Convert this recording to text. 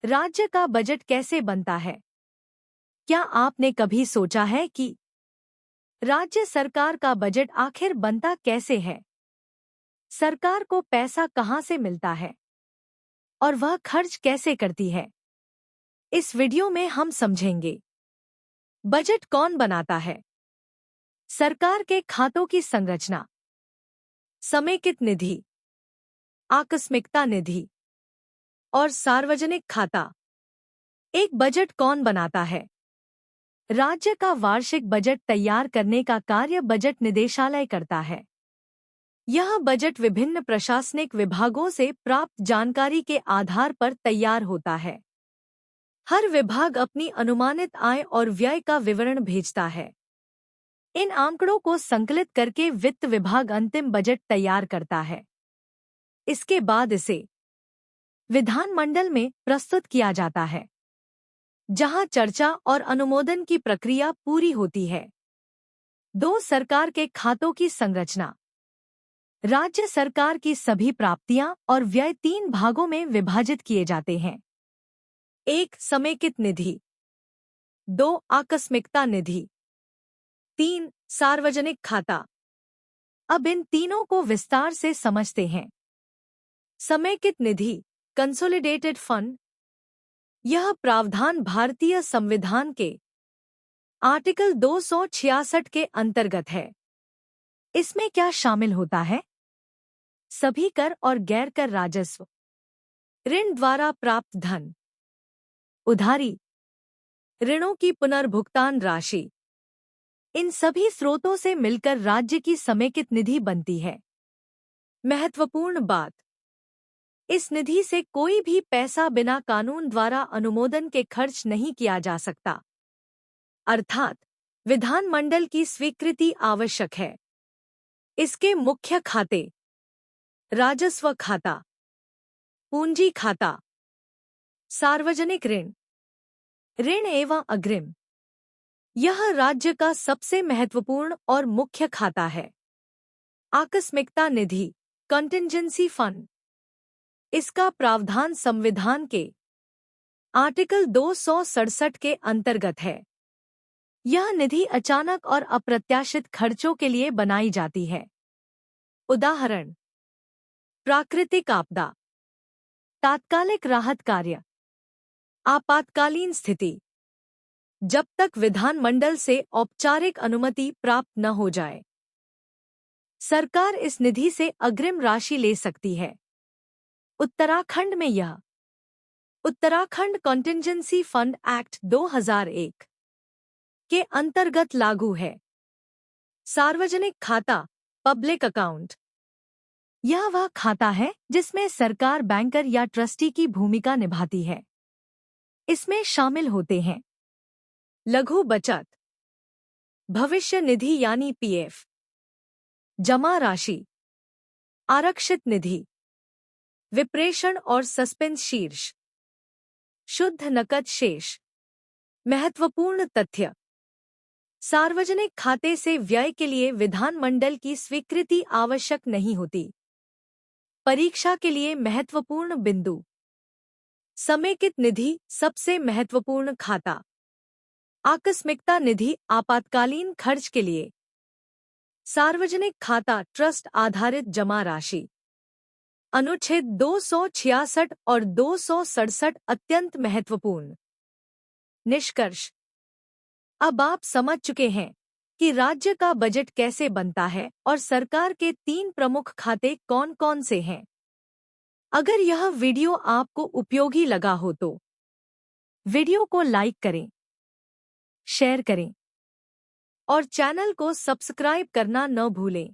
राज्य का बजट कैसे बनता है? क्या आपने कभी सोचा है कि राज्य सरकार का बजट आखिर बनता कैसे है? सरकार को पैसा कहां से मिलता है और वह खर्च कैसे करती है? इस वीडियो में हम समझेंगे। बजट कौन बनाता है, सरकार के खातों की संरचना, समेकित निधि, आकस्मिकता निधि और सार्वजनिक खाता। एक बजट कौन बनाता है? राज्य का वार्षिक बजट तैयार करने का कार्य बजट निदेशालय करता है। यह बजट विभिन्न प्रशासनिक विभागों से प्राप्त जानकारी के आधार पर तैयार होता है। हर विभाग अपनी अनुमानित आय और व्यय का विवरण भेजता है। इन आंकड़ों को संकलित करके वित्त विभाग अंतिम बजट तैयार करता है। इसके बाद इसे विधानमंडल में प्रस्तुत किया जाता है, जहां चर्चा और अनुमोदन की प्रक्रिया पूरी होती है। सरकार के खातों की संरचना। राज्य सरकार की सभी प्राप्तियां और व्यय 3 भागों में विभाजित किए जाते हैं। 1. समेकित निधि, 2. आकस्मिकता निधि, 3. सार्वजनिक खाता। अब इन तीनों को विस्तार से समझते हैं। समेकित निधि, कंसोलिडेटेड फंड। यह प्रावधान भारतीय संविधान के आर्टिकल 266 के अंतर्गत है। इसमें क्या शामिल होता है? सभी कर और गैर कर राजस्व, ऋण द्वारा प्राप्त धन, उधारी, ऋणों की पुनर्भुगतान राशि। इन सभी स्रोतों से मिलकर राज्य की समेकित निधि बनती है। महत्वपूर्ण बात, इस निधि से कोई भी पैसा बिना कानून द्वारा अनुमोदन के खर्च नहीं किया जा सकता, अर्थात विधानमंडल की स्वीकृति आवश्यक है। इसके मुख्य खाते: राजस्व खाता, पूंजी खाता, सार्वजनिक ऋण, ऋण एवं अग्रिम। यह राज्य का सबसे महत्वपूर्ण और मुख्य खाता है। आकस्मिकता निधि, कंटिंजेंसी फंड। इसका प्रावधान संविधान के आर्टिकल 267 के अंतर्गत है। यह निधि अचानक और अप्रत्याशित खर्चों के लिए बनाई जाती है। उदाहरण: प्राकृतिक आपदा, तात्कालिक राहत कार्य, आपातकालीन स्थिति, जब तक विधानमंडल से औपचारिक अनुमति प्राप्त न हो जाए। सरकार इस निधि से अग्रिम राशि ले सकती है। उत्तराखंड में यह उत्तराखंड कॉन्टिंजेंसी फंड एक्ट 2001 के अंतर्गत लागू है। सार्वजनिक खाता, पब्लिक अकाउंट। यह वह खाता है जिसमें सरकार बैंकर या ट्रस्टी की भूमिका निभाती है। इसमें शामिल होते हैं लघु बचत, भविष्य निधि यानी पीएफ, जमा राशि, आरक्षित निधि, विप्रेषण और सस्पेंस शीर्ष, शुद्ध नकद शेष। महत्वपूर्ण तथ्य: सार्वजनिक खाते से व्यय के लिए विधानमंडल की स्वीकृति आवश्यक नहीं होती। परीक्षा के लिए महत्वपूर्ण बिंदु: समेकित निधि सबसे महत्वपूर्ण खाता, आकस्मिकता निधि आपातकालीन खर्च के लिए, सार्वजनिक खाता ट्रस्ट आधारित जमा राशि। अनुच्छेद 266 और 267 अत्यंत महत्वपूर्ण। निष्कर्ष: अब आप समझ चुके हैं कि राज्य का बजट कैसे बनता है और सरकार के 3 प्रमुख खाते कौन-कौन से हैं। अगर यह वीडियो आपको उपयोगी लगा हो तो वीडियो को लाइक करें, शेयर करें और चैनल को सब्सक्राइब करना न भूलें।